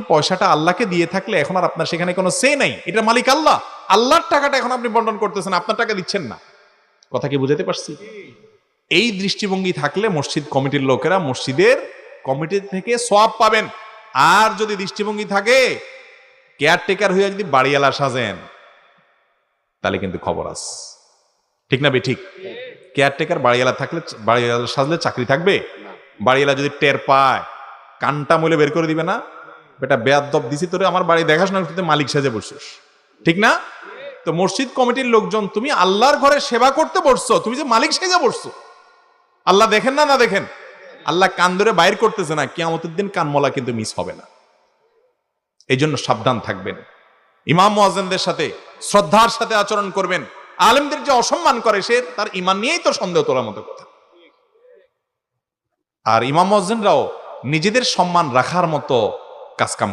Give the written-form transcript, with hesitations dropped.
পয়সাটা আল্লাহকে দিয়ে থাকলে এখন আর আপনার সেখানে কোনো সে নাই, এটা মালিক আল্লাহ। আল্লাহর টাকাটা এখন আপনি বন্টন করতেছেন, আপনার টাকা দিচ্ছেন না। কথা কি বুঝাতে পারছি? এই দৃষ্টিভঙ্গি থাকলে মসজিদ কমিটির লোকেরা মসজিদের কমিটি থেকে সওয়াব পাবেন। আর যদি দৃষ্টিভঙ্গি থাকে কেয়ারটেকার হয়ে যদি বাড়িওয়ালা সাজেন, তাহলে কিন্তু খবর আছে। ঠিক না বে ঠিক? কেয়ারটেকার বাড়িওয়ালা থাকলে, বাড়িওয়ালা সাজলে চাকরি থাকবে? বাড়িওয়ালা যদি টের পায়, কানটা মলে বের করে দিবে না, বেটা বেয়াদব দিছি তোরে আমার বাড়ি দেখাশোনা করতে, মালিক সাজে বসছিস। ঠিক না? তো মসজিদ কমিটির লোকজন, তুমি আল্লাহর ঘরে সেবা করতে বসছো, তুমি যে মালিক সেজে বসছো। আল্লাহ দেখেন না? না দেখেন? আল্লাহ কান ধরে বাইর করতেছে না, কিয়ামতের দিন কানমলা কিন্তু মিস হবে না। এই জন্য সাবধান থাকবেন। ইমাম মুয়াজ্জিনদের সাথে শ্রদ্ধার সাথে আচরণ করবেন। আলেমদের যে অসম্মান করে, সে তার ঈমান নিয়েই তো সন্দেহ তোলার মতো কথা। আর ইমাম মুয়াজ্জিনরাও নিজেদের সম্মান রাখার মতো কাজকাম